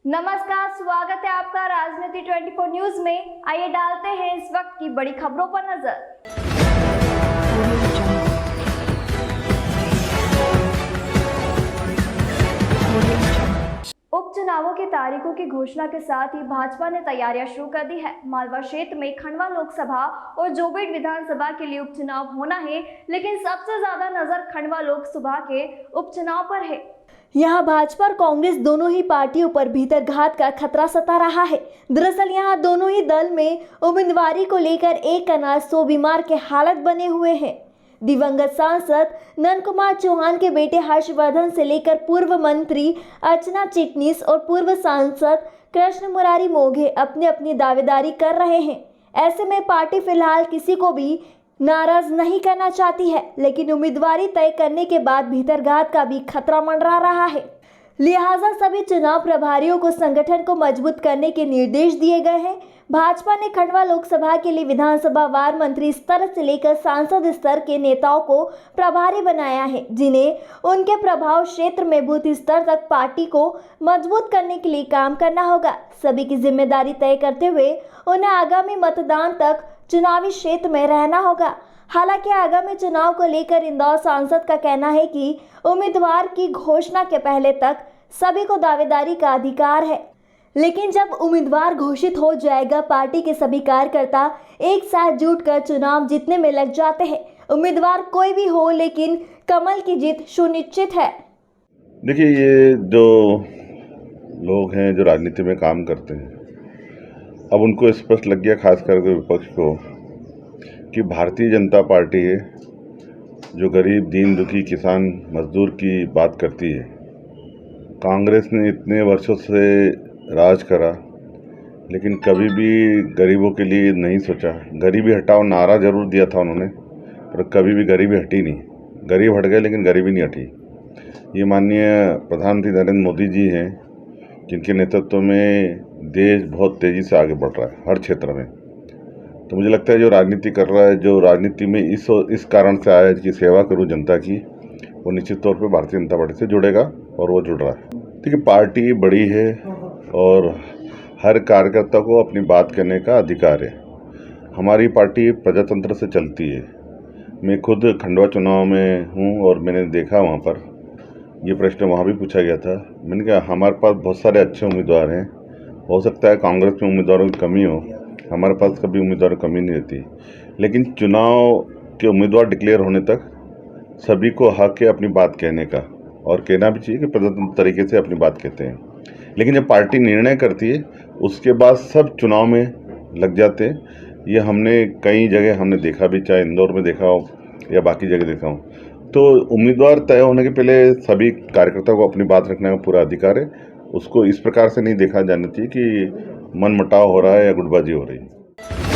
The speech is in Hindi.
नमस्कार, स्वागत है आपका राजनीति 24 न्यूज में। आइए डालते हैं इस वक्त की बड़ी खबरों पर नजर। उपचुनावों की तारीखों की घोषणा के साथ ही भाजपा ने तैयारियां शुरू कर दी है। मालवा क्षेत्र में खंडवा लोकसभा और जोबेट विधानसभा के लिए उपचुनाव होना है, लेकिन सबसे ज्यादा नजर खंडवा लोकसभा के उपचुनाव पर है। यहाँ भाजपा और कांग्रेस दोनों ही पार्टियों पर भीतरघात का खतरा सता रहा है। दरअसल यहाँ दोनों ही दल में उम्मीदवारी को लेकर एक अनाज 100 बीमार के हालत बने हुए हैं। दिवंगत सांसद नंद कुमार चौहान के बेटे हर्षवर्धन से लेकर पूर्व मंत्री अर्चना चिटनीस और पूर्व सांसद कृष्ण मुरारी मोघे अपनी अपनी दावेदारी कर रहे हैं। ऐसे में पार्टी फिलहाल किसी को भी नाराज नहीं करना चाहती है, लेकिन उम्मीदवारी तय करने के बाद भीतरघात का भी खतरा मंडरा रहा है। लिहाजा सभी चुनाव प्रभारियों को संगठन को मजबूत करने के निर्देश दिए गए हैं। भाजपा ने खंडवा लोकसभा के लिए विधानसभा वार मंत्री स्तर से लेकर सांसद स्तर के नेताओं को प्रभारी बनाया है, जिन्हें उनके प्रभाव क्षेत्र में बूथ स्तर तक पार्टी को मजबूत करने के लिए काम करना होगा। सभी की जिम्मेदारी तय करते हुए उन्हें आगामी मतदान तक चुनावी क्षेत्र में रहना होगा। हालांकि आगामी चुनाव को लेकर इंदौर सांसद का कहना है कि उम्मीदवार की घोषणा के पहले तक सभी को दावेदारी का अधिकार है, लेकिन जब उम्मीदवार घोषित हो जाएगा, पार्टी के सभी कार्यकर्ता एक साथ जुटकर चुनाव जीतने में लग जाते हैं। उम्मीदवार कोई भी हो, लेकिन कमल की जीत सुनिश्चित है। देखिए, ये जो लोग हैं जो राजनीति में काम करते हैं, अब उनको स्पष्ट लग गया, खास करके विपक्ष को, कि भारतीय जनता पार्टी है जो गरीब, दीन दुखी, किसान, मजदूर की बात करती है। कांग्रेस ने इतने वर्षों से राज करा, लेकिन कभी भी गरीबों के लिए नहीं सोचा। गरीबी हटाओ नारा जरूर दिया था उन्होंने, पर कभी भी गरीबी हटी नहीं। गरीब हट गए, लेकिन गरीबी नहीं हटी। ये माननीय प्रधानमंत्री नरेंद्र मोदी जी हैं, जिनके नेतृत्व में देश बहुत तेज़ी से आगे बढ़ रहा है हर क्षेत्र में। तो मुझे लगता है जो राजनीति कर रहा है, जो राजनीति में इस कारण से आया है कि सेवा करूं जनता की, वो निश्चित तौर पे भारतीय जनता पार्टी से जुड़ेगा, और वो जुड़ रहा है। देखिए, पार्टी बड़ी है और हर कार्यकर्ता को अपनी बात कहने का अधिकार है। हमारी पार्टी प्रजातंत्र से चलती है। मैं खुद खंडवा चुनाव में हूँ और मैंने देखा वहाँ पर ये प्रश्न वहाँ भी पूछा गया था। मैंने कहा हमारे पास बहुत सारे अच्छे उम्मीदवार हैं। हो सकता है कांग्रेस में उम्मीदवारों की कमी हो, हमारे पास कभी उम्मीदवारों की कमी नहीं रहती, लेकिन चुनाव के उम्मीदवार डिक्लेयर होने तक सभी को हक है अपनी बात कहने का, और कहना भी चाहिए कि प्रजातंत्र तरीके से अपनी बात कहते हैं। लेकिन जब पार्टी निर्णय करती है, उसके बाद सब चुनाव में लग जाते हैं। ये हमने कई जगह हमने देखा भी, चाहे इंदौर में देखा हो या बाकी जगह देखा हो। तो उम्मीदवार तय होने के पहले सभी कार्यकर्ताओं को अपनी बात रखने का पूरा अधिकार है। उसको इस प्रकार से नहीं देखा जाना चाहिए कि मनमुटाव हो रहा है या गुटबाजी हो रही है।